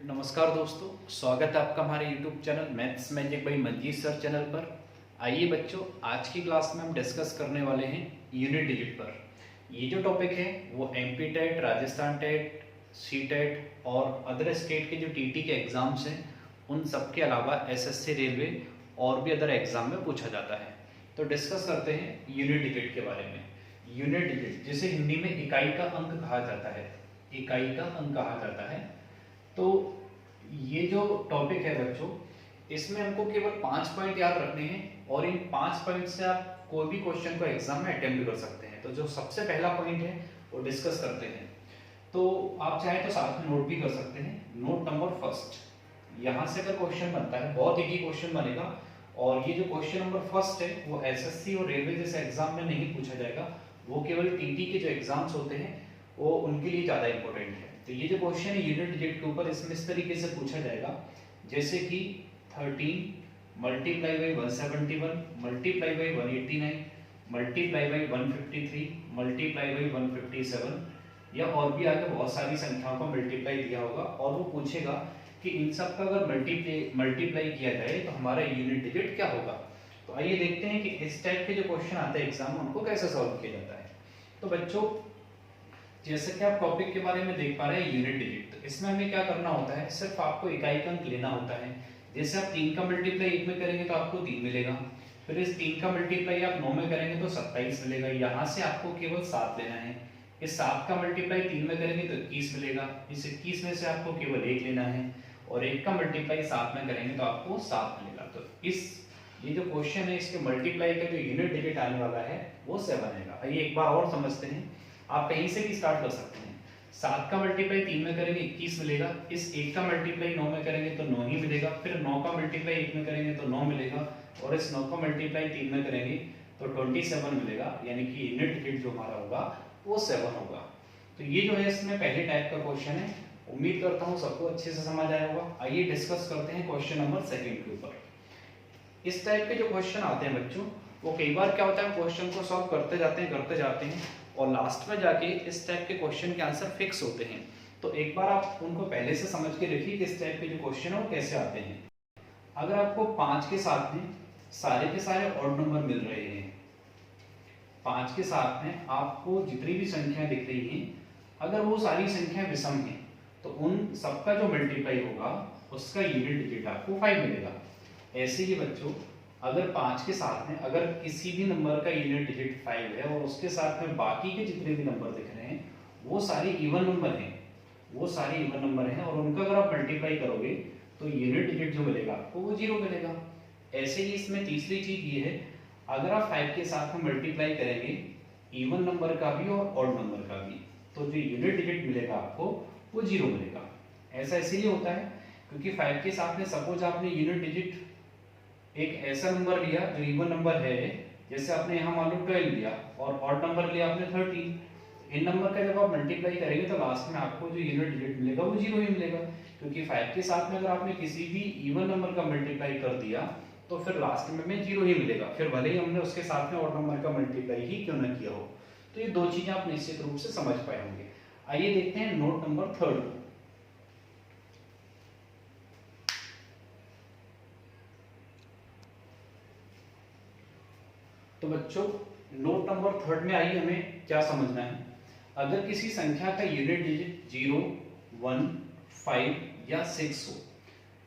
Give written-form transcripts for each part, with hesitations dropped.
नमस्कार दोस्तों, स्वागत है आपका हमारे YouTube channel maths magic by Manjeet sir channel पर। आइए बच्चों, आज की क्लास में हम डिस्कस करने वाले हैं यूनिट डिजिट पर। ये जो टॉपिक है वो MP TET, Rajasthan TET, C TET और अदर स्टेट के जो टीटी के एग्जाम्स हैं उन सब के अलावा एसएससी, रेलवे और भी अदर एग्जाम में पूछा जाता है। तो डिस्कस करते हैं यूनिट डिजिट के बारे में। यूनिट डिजिट जिसे हिंदी में इकाई का अंक कहा जाता है, इकाई का अंक कहा जाता है। तो ये जो टॉपिक है बच्चों, इसमें हमको केवल 5 पॉइंट याद रखने हैं और इन 5 पॉइंट से आप कोई भी क्वेश्चन को एग्जाम में अटेम्प्ट कर सकते हैं। तो जो सबसे पहला पॉइंट है वो डिस्कस करते हैं। तो आप चाहे तो साथ में नोट भी कर सकते हैं। नोट नंबर फर्स्ट, यहाँ से अगर क्वेश्चन बनता है बहुत इजी क्वेश्चन बनेगा और ये जो क्वेश्चन नंबर फर्स्ट है वो एसएससी और रेलवे जैसे एग्जाम में नहीं पूछा जाएगा, वो केवल टीटी के जो एग्जाम्स होते हैं वो उनके लिए ज़्यादा इंपॉर्टेंट है। तो ये जो क्वेश्चन है यूनिट डिजिट के ऊपर, इसमें इस तरीके से पूछा जाएगा जैसे कि 13 multiply by 171 multiply by 189 multiply by 153 multiply by 157, या और भी आगे बहुत सारी संख्याओं का मल्टीप्लाई दिया होगा और वो पूछेगा कि इन सब का अगर मल्टीप्लाई किया जाए तो हमारा यूनिट डिजिट क्या होगा। तो आइए देखते हैं कि इस टाइप के जो क्वेश्चन आते हैं एग्जाम में उनको कैसे सॉल्व किया जाता है। तो बच्चों, जैसे कि आप टॉपिक के बारे में देख पा रहे हैं यूनिट डिजिट, तो इसमें हमें क्या करना होता है, सिर्फ आपको इकाई का अंक लेना होता है। जैसे आप 3 का मल्टीप्लाई 1 में करेंगे तो आपको 3 मिलेगा, फिर इस 3 का मल्टीप्लाई आप 9 में करेंगे तो 27 मिलेगा। यहाँ से आपको केवल 7 लेना है। इस 7 का मल्टीप्लाई 3 में करेंगे तो 21 मिलेगा। इस 21 में से आपको केवल 1 लेना है और 1 का मल्टीप्लाई 7 में करेंगे तो आपको 7 मिलेगा। तो ये जो क्वेश्चन है इसके मल्टीप्लाई का जो यूनिट डिजिट आने वाला है वो 7 आएगा। आइए एक बार और समझते हैं, आप कहीं से भी स्टार्ट कर सकते हैं। 7 का मल्टीप्लाई 3 में करेंगे 21 मिलेगा, इस 1 का मल्टीप्लाई 9 में करेंगे तो 9 ही मिलेगा, फिर 9 का मल्टीप्लाई 1 में करेंगे तो 9 मिलेगा और इस 9 का मल्टीप्लाई 3 में करेंगे तो 27 मिलेगा, यानी कि यूनिट डिजिट जो हमारा होगा वो 7 होगा। तो ये जो है इसमें पहले टाइप का क्वेश्चन है, उम्मीद करता हूँ सबको अच्छे से समझ आया होगा। आइए डिस्कस करते हैं क्वेश्चन नंबर 2 के ऊपर। इस टाइप के जो क्वेश्चन आते हैं बच्चों, वो कई बार क्या होता है, क्वेश्चन को सॉल्व करते जाते हैं और लास्ट में जाके इस टाइप के क्वेश्चन के आंसर फिक्स होते हैं। तो एक बार आप उनको पहले से समझ के रखिए कि इस टाइप के जो क्वेश्चन है वो कैसे आते हैं। अगर आपको 5 के साथ में सारे के सारे ऑड नंबर मिल रहे हैं, 5 के साथ में आपको जितनी भी संख्या दिख रही हैं, अगर वो सारी संख्या विषम है तो उन सबका जो मल्टीप्लाई होगा उसका यूनिट डिजिट आपको 5 मिलेगा। ऐसे ही बच्चों, अगर 5 के साथ में अगर किसी भी नंबर का यूनिट डिजिट 5 है और उसके साथ में बाकी के जितने भी नंबर दिख रहे हैं वो सारे इवन नंबर हैं, और उनका अगर आप मल्टीप्लाई करोगे तो यूनिट डिजिट जो मिलेगा आपको वो 0 मिलेगा। ऐसे ही इसमें तीसरी चीज ये है, अगर आप 5 के साथ में मल्टीप्लाई करेंगे इवन नंबर का भी और ऑड नंबर का भी, तो जो यूनिट डिजिट मिलेगा आपको वो 0 मिलेगा। ऐसा इसीलिए होता है क्योंकि 5 के साथ में सपोज आपने यूनिट डिजिट एक ऐसा नंबर लिया जो इवन नंबर है, जैसे आपने यहाँ मान लो 12 लिया और ऑड नंबर लिया आपने 13। इन नंबर का जब आप मल्टीप्लाई करेंगे तो लास्ट में आपको जो यूनिट डिजिट मिलेगा वो 0 ही मिलेगा, क्योंकि 5 के साथ में अगर आपने किसी भी इवन नंबर का मल्टीप्लाई कर दिया तो फिर लास्ट में 0 ही मिलेगा, फिर भले ही हमने उसके साथ में ऑड नंबर का मल्टीप्लाई ही क्यों ना किया हो। तो ये दो चीजें आप निश्चित रूप से समझ पाए होंगे। आइए देखते हैं नोट नंबर 3। तो बच्चों, नोट नंबर 3 में आइए हमें क्या समझना है। अगर किसी संख्या का यूनिट डिजिट 0, 1, 5 या 6 हो,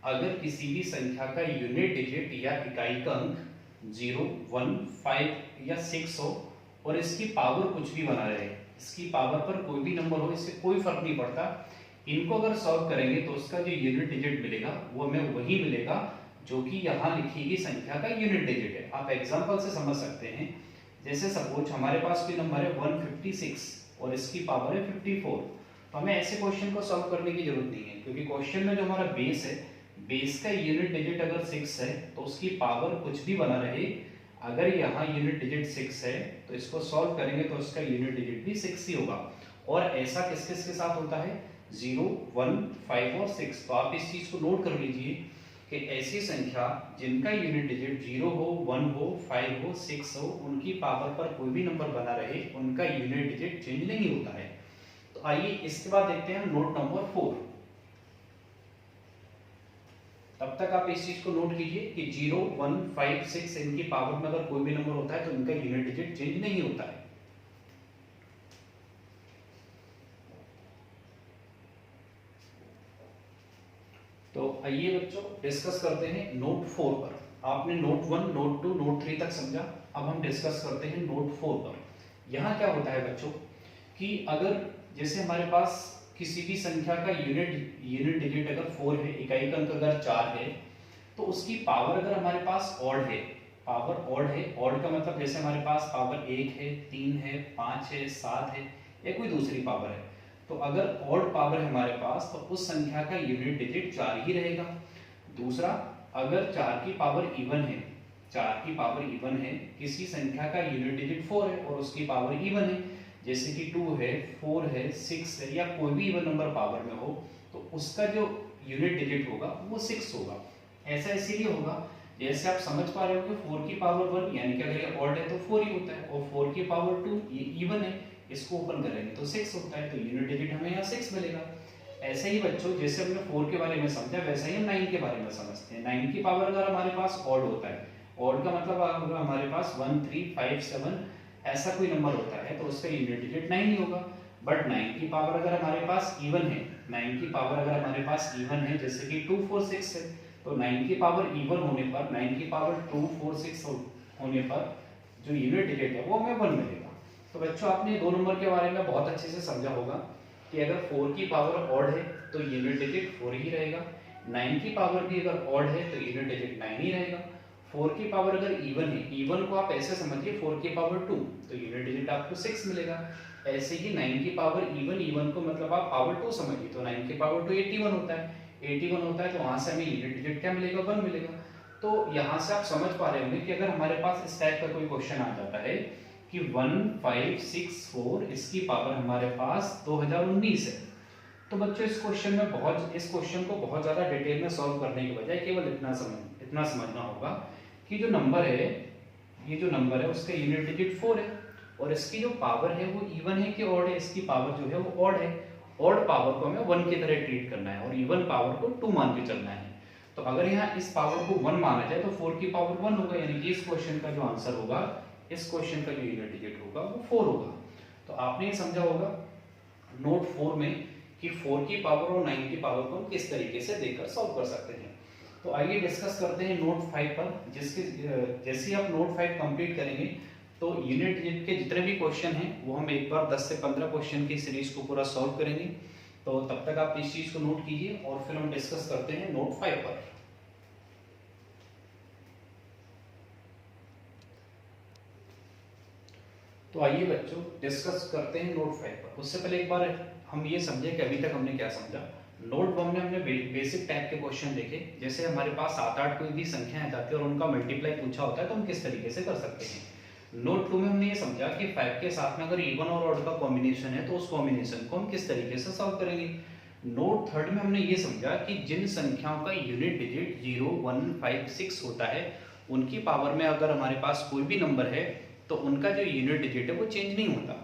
अगर किसी भी संख्या का यूनिट डिजिट या इकाई का अंक 0, 1, 5 या 6 हो और इसकी पावर कुछ भी बना रहे, इसकी पावर पर कोई भी नंबर हो, इससे कोई फर्क नहीं पड़ता, इनको अगर सॉल्व करेंगे तो उसका जो यूनिट डिजिट मिलेगा वो हमें वही मिलेगा जो कि यहाँ लिखी गई संख्या का यूनिट डिजिट है। आप एग्जांपल से समझ सकते हैं, जैसे सपोज हमारे पास कोई नंबर है 156 और इसकी पावर है 54, तो हमें ऐसे क्वेश्चन को सॉल्व करने की जरूरत नहीं है, क्योंकि क्वेश्चन में जो हमारा बेस है, बेस का यूनिट डिजिट अगर 6 है तो उसकी पावर कुछ भी बना रहे, अगर यहाँ यूनिट डिजिट 6 है तो इसको सॉल्व करेंगे तो उसका यूनिट डिजिट भी 6 ही होगा। और ऐसा किस किस के साथ होता है, 0, 1, 5 और 6। तो आप इस चीज को नोट कर लीजिए कि ऐसी संख्या जिनका यूनिट डिजिट 0 हो, 1 हो, 5 हो, 6 हो, उनकी पावर पर कोई भी नंबर बना रहे, उनका यूनिट डिजिट चेंज नहीं होता है। तो आइए इसके बाद देखते हैं नोट नंबर 4। तब तक आप इस चीज को नोट कीजिए कि 0, 1, 5, 6 इनकी पावर में अगर कोई भी नंबर होता है तो इनका यूनिट डिजिट चेंज नहीं होता है। तो आइए बच्चों डिस्कस करते हैं नोट 4 पर। आपने नोट 1, नोट 2, नोट 3 तक समझा, अब हम डिस्कस करते हैं नोट 4 पर। यहाँ क्या होता है बच्चों कि अगर जैसे हमारे पास किसी भी संख्या का यूनिट डिजिट अगर 4 है, इकाई का अंक अगर 4 है, तो उसकी पावर अगर हमारे पास ऑड है, पावर ऑड है, ऑड का मतलब जैसे हमारे पास पावर 1 है, 3 है, 5 है, 7 है या कोई दूसरी पावर है, तो अगर ऑड पावर है हमारे पास तो उस संख्या का यूनिट डिजिट 4 ही रहेगा। दूसरा, अगर 4 की पावर इवन है, 4 की पावर इवन है, किसी संख्या का यूनिट डिजिट 4 है और उसकी पावर इवन है, जैसे कि 2 है, 4 है, 6 है या कोई भी इवन नंबर पावर में हो, तो उसका जो यूनिट डिजिट होगा वो 6 होगा। ऐसा इसीलिए होगा जैसे आप समझ पा रहे हो कि 4 की पावर 1 यानी कि अगर ये ऑड है तो 4 ही होता है, और 4 की पावर 2 ये इवन है, इसको ओपन करेंगे तो 6 होता है, तो यूनिट डिजिट हमें यहाँ 6 मिलेगा। ऐसे ही बच्चों जैसे हमने 4 के बारे में समझा वैसे ही हम 9 के बारे में समझते हैं। 9 की पावर अगर हमारे पास ऑड होता है, ऑड का मतलब अगर हमारे पास 1, 3, 5, 7 ऐसा कोई नंबर होता है तो उसका यूनिट डिजिट 9 ही होगा। बट 9 की पावर अगर हमारे पास इवन है, 9 की पावर अगर हमारे पास इवन है जैसे कि 2, 4, 6 है, तो 9 की पावर इवन होने पर, 9 की पावर 2, 4, 6 होने पर जो यूनिट डिजिट है वो हमें 1 मिलेगा। तो बच्चों आपने 2 नंबर के बारे में बहुत अच्छे से समझा होगा कि अगर 4 की पावर ऑड है तो यूनिट डिजिट 4 ही रहेगा, 9 की पावर भी अगर ऑड है तो यूनिट डिजिट 9 ही रहेगा। 4 की पावर अगर इवन है, इवन को आप ऐसे समझिए 4 की पावर 2 तो यूनिट डिजिट आपको 6 मिलेगा। ऐसे ही 9 की पावर इवन, इवन को मतलब आप पावर 2 समझिए, तो 9 की पावर 2 81 होता है, 81 होता है तो वहां से हमें यूनिट डिजिट क्या मिलेगा, 1 मिलेगा। तो यहाँ से आप समझ पा रहे होंगे कि अगर हमारे पास इस टाइप का कोई क्वेश्चन आ जाता है कि 1, 5, 6, 4 इसकी पावर हमारे पास 2019 है, तो बच्चों इस क्वेश्चन को बहुत ज्यादा डिटेल में सॉल्व करने के बजाय केवल इतना समझना होगा कि जो नंबर है, ये जो नंबर है उसका यूनिट डिजिट 4 है और इसकी जो पावर है वो इवन है कि ऑड है, इसकी पावर जो है वो ऑड है। ऑड पावर को हमें 1 की तरह ट्रीट करना है और इवन पावर को 2 मान के चलना है। तो अगर यहाँ इस पावर को 1 माना जाए तो 4 की पावर 1 होगा, यानी कि इस क्वेश्चन का जो आंसर होगा, इस क्वेश्चन का जो यूनिट डिजिट होगा वो 4 होगा। तो आपने ये समझा होगा नोट 4 में कि 4 की पावर और 9 की पावर को हम किस तरीके से देकर सॉल्व कर सकते हैं। तो आइए डिस्कस करते हैं नोट 5 पर, जिसके जैसे ही आप नोट 5 कंप्लीट करेंगे तो यूनिट डिजिट के जितने भी क्वेश्चन हैं वो हम एक बार 10 से 15 क्वेश्चन की सीरीज को पूरा सॉल्व करेंगे। तो तब तक आप इस चीज को नोट कीजिए और फिर हम डिस्कस करते हैं नोट 5 पर। तो आइए बच्चों डिस्कस करते हैं नोट 5 पर। उससे पहले एक बार हम ये समझे कि अभी तक हमने क्या समझा। नोट 1 में हमने बेसिक टाइप के क्वेश्चन देखे, जैसे हमारे पास 7-8 कोई भी संख्या आ जाती है और उनका मल्टीप्लाई पूछा होता है तो हम किस तरीके से कर सकते हैं। नोट 2 में हमने ये समझा कि 5 के साथ में अगर इवन और ऑड का कॉम्बिनेशन है तो उस कॉम्बिनेशन को हम किस तरीके से सॉल्व करेंगे। नोट 3 में हमने ये समझा कि जिन संख्याओं का यूनिट डिजिट 0, 1, 5, 6 होता है उनकी पावर में अगर हमारे पास कोई भी नंबर है तो उनका जो यूनिट डिजिट है वो चेंज नहीं होता।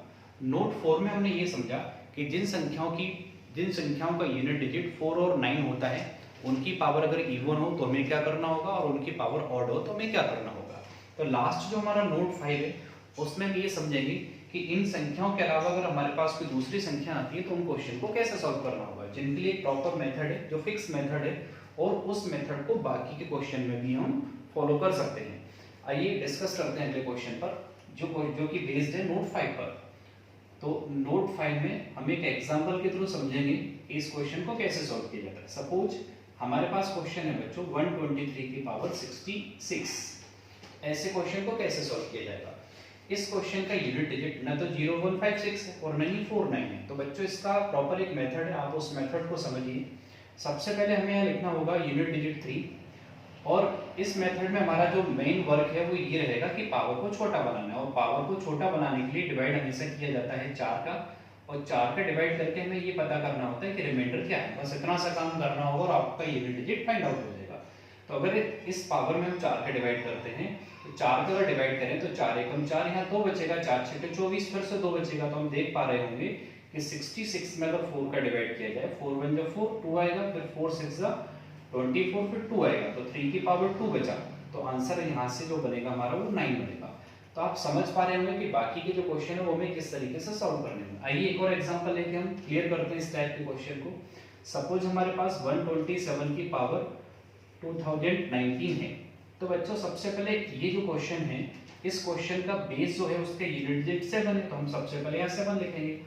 नोट 4 में हमने ये समझा कि जिन संख्याओं का यूनिट डिजिट 4 और 9 होता है उनकी पावर अगर इवन हो तो हमें क्या करना होगा और उनकी पावर ऑड हो तो हमें क्या करना होगा। तो लास्ट जो हमारा नोट 5 है उसमें हम ये समझेंगे कि इन संख्याओं के अलावा अगर हमारे पास कोई दूसरी संख्या आती है तो उन क्वेश्चन को कैसे सॉल्व करना होगा, जिनके लिए प्रॉपर मेथड है, जो फिक्स मेथड है, और उस मेथड को बाकी के क्वेश्चन में भी हम फॉलो कर सकते हैं। आइए डिस्कस करते हैं अगले क्वेश्चन पर जो कि बेस्ड है नोट 5 पर। तो नोट 5 में हम एक एग्जांपल के थ्रू समझेंगे कि इस क्वेश्चन को कैसे सॉल्व किया जाता है। सपोज हमारे पास क्वेश्चन है बच्चों 123 की पावर 66, ऐसे क्वेश्चन को कैसे सॉल्व किया जाएगा। इस क्वेश्चन का यूनिट डिजिट ना तो 0, 1, 5, 6 है और न ही 4, 9 है। तो बच्चों इसका प्रॉपर एक मेथड है, आप उस मेथड को समझिए। सबसे पहले हमें यहाँ लिखना होगा यूनिट डिजिट 3, और इस मेथड में हमारा जो मेन वर्क है वो ये रहेगा कि पावर को छोटा बनाना है, और पावर को छोटा बनाने के लिए डिवाइड हमेशा किया जाता है 4 का, और 4 का डिवाइड करके हमें ये पता करना होता है कि रिमाइंडर क्या है। बस इतना सा काम करना होगा और आपका यूनिट डिजिट फाइंड आउट हो जाएगा। तो अगर इस पावर में हम 4 का डिवाइड करते हैं तो 4 का अगर डिवाइड करें तो 4 एकम 4, यहाँ 2 बचेगा, 4 छठे 24, फिर से 2 बचेगा। तो हम देख पा रहे होंगे कि 66 में अगर 4 का डिवाइड किया जाए, 4 1 जा 4, 2 आएगा, फिर 4 6 जा 24 फिर 2 आएगा तो 3 की पावर 2 बचा, तो आंसर यहाँ से जो बनेगा हमारा वो 9 बनेगा। तो आप समझ पा रहे होंगे कि बाकी के जो क्वेश्चन है वो हमें किस तरीके से सॉल्व करने हैं। आइए एक और एग्जांपल लेके हम क्लियर करते हैं इस टाइप के क्वेश्चन को। सपोज हमारे पास 127 की पावर 2019 है। तो बच्चों सबसे पहले ये जो क्वेश्चन है, इस क्वेश्चन का बेस जो है उसके यूनिट डिजिट 7 है, तो हम सबसे पहले यहाँ 7 लिखेंगे।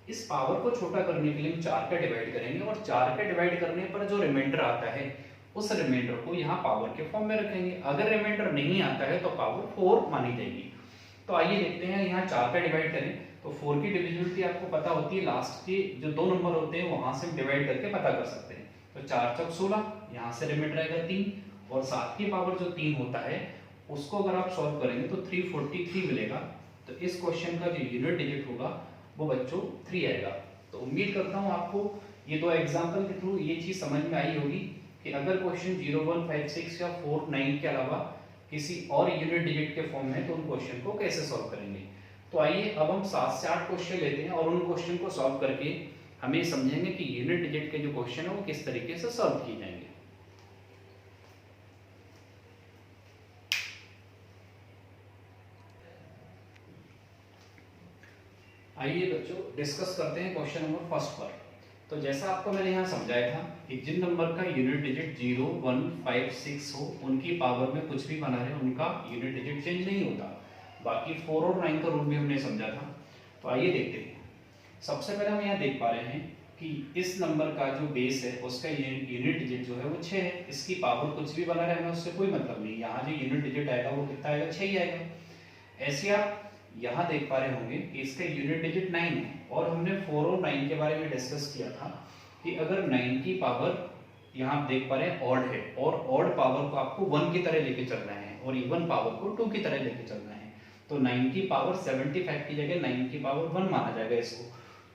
इस पावर को छोटा करने के लिए हम 4 का डिवाइड करेंगे और 4 का डिवाइड करने पर जो रिमाइंडर आता है उस रिमाइंडर को यहाँ पावर के फॉर्म में रखेंगे। अगर रिमाइंडर नहीं आता है तो पावर 4 मानी जाएगी। तो आइए देखते हैं, यहाँ 4 का डिवाइड करें तो 4 की डिविजिबिलिटी आपको पता होती है, लास्ट के जो 2 नंबर होते हैं वहां से हम डिवाइड करके पता कर सकते हैं। तो 4 चौक 16, यहाँ से रिमाइंडर आएगा 3 और 7 की पावर जो 3 होता है उसको अगर आप सॉल्व करेंगे तो 343 मिलेगा। तो इस क्वेश्चन का जो यूनिट डिजिट होगा वो बच्चों 3 आएगा। तो उम्मीद करता हूँ आपको ये दो एग्जाम्पल के थ्रू ये चीज समझ में आई होगी कि अगर क्वेश्चन 0156 या 49 के अलावा किसी और यूनिट डिजिट के फॉर्म में तो उन क्वेश्चन को कैसे सॉल्व करेंगे। तो आइए अब हम 7 से 8 क्वेश्चन लेते हैं और उन क्वेश्चन को सॉल्व करके हम ये समझेंगे कि यूनिट डिजिट के जो क्वेश्चन है वो किस तरीके से सॉल्व किए जाएंगे। आइए बच्चों डिस्कस करते हैं क्वेश्चन नंबर फर्स्ट पर। तो जैसा आपको मैंने यहाँ समझाया था कि जिन नंबर का यूनिट डिजिट 0, 1, 5, 6 हो उनकी पावर में कुछ भी बना रहे उनका यूनिट डिजिट चेंज नहीं होता। बाकी 4 और 9 का रूल भी हमने समझा था। तो आइए देखते हैं। सबसे पहले हम यहाँ देख पा रहे हैं कि इस नंबर का जो बेस है उसका यूनिट डिजिट जो है वो 6 है। इसकी पावर कुछ भी बना रहे हमें उससे कोई मतलब नहीं। यहाँ जो यूनिट डिजिट आएगा वो कितना आएगा, 6 ही आएगा। ऐसे आप यहाँ देख पा रहे होंगे कि इसका यूनिट डिजिट 9 है और हमने 4 और 9 के बारे में डिस्कस किया था कि अगर 9 की पावर यहाँ आप देख पा रहे हैं ऑड है और ऑड पावर को आपको 1 की तरह लेके चलना है और इवन पावर को 2 की तरह लेके चलना है। तो 9 की पावर 75 की जगह 9 की पावर 1 माना जाएगा इसको।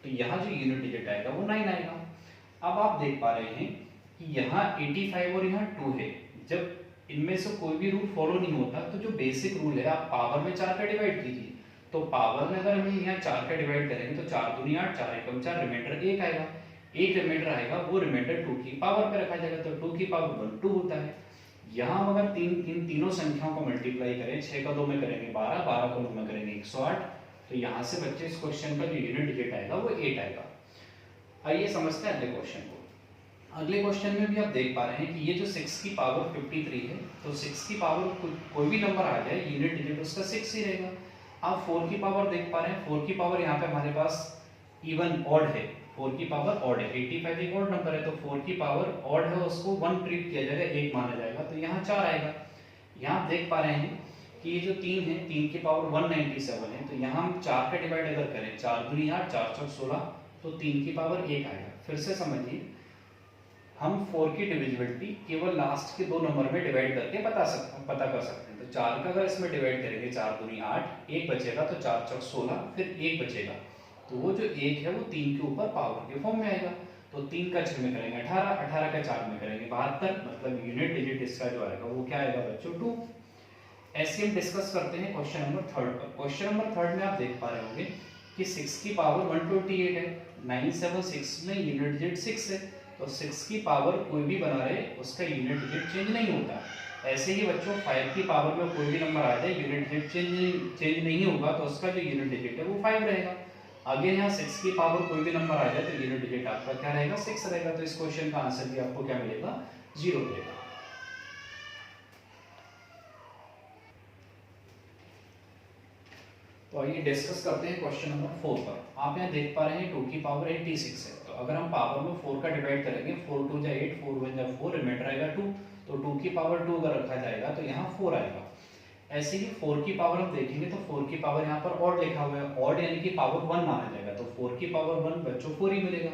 तो यहाँ जो यूनिट डिजिट आएगा वो 9 आएगा। अब आप देख पा रहे हैं कि यहाँ 85 और यहाँ 2 है। जब इनमें से कोई भी रूल फॉलो नहीं होता तो जो बेसिक रूल है आप पावर में 4 का डिवाइड कीजिए। तो पावर में अगर हम यहाँ 4 का डिवाइड करेंगे तो 4 दूनी 8, 4 एकम 4, रिमाइंडर 1 आएगा। एक रिमाइंडर आएगा वो रिमाइंडर 2 की पावर पे रखा जाएगा। तो 2 की पावर 1 2 होता है। यहाँ हम अगर तीनों संख्याओं को मल्टीप्लाई करें, 6 का 2 में करेंगे 12, 12 का 9 में करेंगे 108। तो यहाँ से बच्चे इस क्वेश्चन का जो यूनिट डिजिट आएगा वो 8 आएगा। आइए समझते हैं अगले क्वेश्चन को। अगले क्वेश्चन में भी आप देख पा रहे हैं कि ये जो 6 की पावर 53 है, तो 6 की पावर कोई भी नंबर आ जाए यूनिट डिजिट उसका 6 ही रहेगा। आप 4 की पावर देख पा रहे हैं, 4 की पावर यहाँ पे हमारे पास इवन ऑड है, 4 की पावर ऑड है। 85 एक ऑड नंबर है तो 4 की पावर ऑड है उसको 1 ट्रीट किया जाएगा, 1 माना जाएगा। तो यहाँ 4 आएगा। यहाँ आप देख पा रहे हैं कि ये जो 3 है, 3 की पावर 197 है। तो यहाँ हम 4 का डिवाइड अगर करें, 4 दूनी 8, 4 चौक 16, तो 3 की पावर 1 आएगा। फिर से समझिए, हम 4 की डिविजिबिलिटी केवल लास्ट के 2 नंबर में डिवाइड करके पता कर सकते हैं। तो 4 का अगर इसमें डिवाइड करेंगे, 4 दूनी 8, 1 बचेगा तो 4 चौक 16, फिर 1 बचेगा। तो वो जो 1 है वो 3 के ऊपर पावर के फॉर्म में आएगा। तो 3 का 6 में करेंगे 18, 18 का 4 में करेंगे 72, मतलब यूनिट डिजिट इसका जो आएगा वो क्या आएगा बच्चों, 2। ऐसे हम डिस्कस करते हैं क्वेश्चन नंबर 3 पर। क्वेश्चन नंबर 3 में आप देख पा रहे होंगे कि 6 की पावर 128 है, 976 में यूनिट डिजिट 6 है। तो 6 की पावर कोई भी बना रहे उसका यूनिट डिजिट चेंज नहीं होता। ऐसे ही बच्चों 5 की पावर में कोई भी नंबर आ जाए यूनिट डिजिट चेंज नहीं होगा तो उसका जो यूनिट डिजिट है वो 5 रहेगा। अगेन यहाँ 6 की पावर कोई भी नंबर आ जाए तो यूनिट डिजिट आपका क्या रहेगा, 6 रहेगा। तो इस क्वेश्चन का आंसर भी आपको क्या मिलेगा, 0 मिलेगा। तो आइए डिस्कस करते हैं क्वेश्चन नंबर 4 पर। आप यहाँ देख पा रहे हैं 2 की पावर 86 है। तो अगर हम पावर में 4 का डिवाइड करेंगे, 4 2 जा 8, 4 1 जा 4, रिमाइंडर आएगा 2। तो 2 की पावर 2 अगर रखा जाएगा तो यहाँ 4 आएगा। ऐसे ही 4 की पावर हम देखेंगे तो 4 की पावर यहाँ पर ऑड लिखा हुआ है, ऑड यानी कि पावर 1 माना जाएगा। तो 4 की पावर 1 बच्चों 4 ही मिलेगा।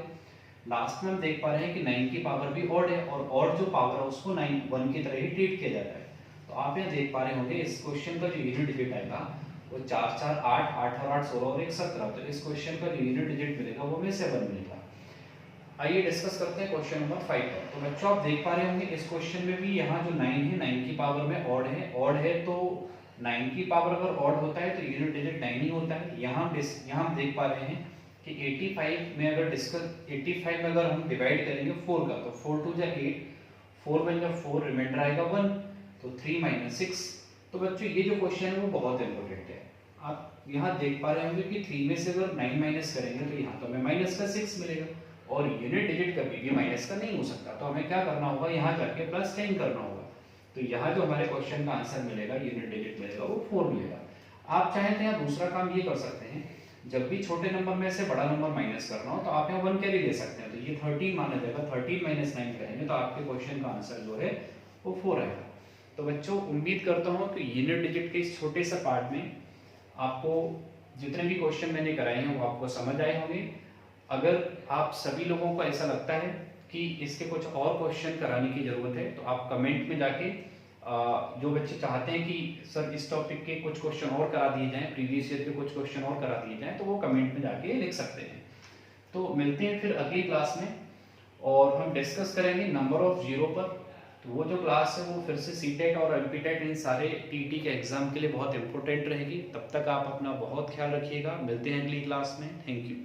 लास्ट में हम देख पा रहे हैं कि 9 की पावर भी ऑड है और ऑड जो पावर है उसको 9 1 की तरह ही ट्रीट किया जाता है। तो आप यहाँ देख पा रहे होंगे इस क्वेश्चन का जो यूनिट डिजिट आएगा वो 4 4 8, 8 और 8 16 और 1 17। तो इस क्वेश्चन का जो यूनिट डिजिट मिलेगा वो हमें 7 मिलेगा। आइए डिस्कस करते हैं क्वेश्चन नंबर 5 पर। तो बच्चों आप देख पा रहे होंगे इस क्वेश्चन में भी यहाँ जो 9 है, 9 की पावर में ऑड है, ऑड है तो 9 की पावर अगर ऑड होता है तो यूनिट डिजिट 9 ही होता है। यहाँ हम देख पा रहे हैं कि 85 में अगर हम डिवाइड करेंगे 4 का, तो 4 2 जा 8, 4 वन जा 4, रिमाइंडर आएगा 1, तो 3 माइनस 6। तो बच्चों ये जो क्वेश्चन है वो बहुत इंपॉर्टेंट है। आप यहाँ देख पा रहे होंगे कि 3 में से अगर 9 माइनस करेंगे तो यहाँ तो हमें माइनस का 6 मिलेगा, और यूनिट डिजिट कभी भी माइनस का नहीं हो सकता, तो हमें क्या करना होगा, यहाँ जाके प्लस 10 करना होगा। तो यहाँ जो हमारे क्वेश्चन का आंसर मिलेगा, यूनिट डिजिट मिलेगा, वो 4 मिलेगा। आप चाहें तो यहाँ दूसरा काम ये कर सकते हैं, जब भी छोटे नंबर में से बड़ा नंबर माइनस करना हो तो आप यहाँ 1 कैरी ले सकते हैं, तो ये 13 माना जाएगा। 13 माइनस 9 करेंगे तो आपके क्वेश्चन का आंसर जो है वो 4 आएगा। तो बच्चों उम्मीद करता हूँ कि यूनिट डिजिट के इस छोटे सा पार्ट में आपको जितने भी क्वेश्चन मैंने कराए हैं वो आपको समझ आए होंगे। अगर आप सभी लोगों को ऐसा लगता है कि इसके कुछ और क्वेश्चन कराने की ज़रूरत है, तो आप कमेंट में जाके जो बच्चे चाहते हैं कि सर इस टॉपिक के कुछ क्वेश्चन और करा दिए जाएं, प्रीवियस ईयर के कुछ क्वेश्चन और करा दिए जाएं, तो वो कमेंट में जाके लिख सकते हैं। तो मिलते हैं फिर अगली क्लास में, और हम डिस्कस करेंगे नंबर ऑफ जीरो पर। तो वो जो क्लास है वो फिर से सीटेट और एमपीटेट इन सारे टीटी के एग्जाम के लिए बहुत इंपॉर्टेंट रहेगी। तब तक आप अपना बहुत ख्याल रखिएगा। मिलते हैं अगली क्लास में। Thank you.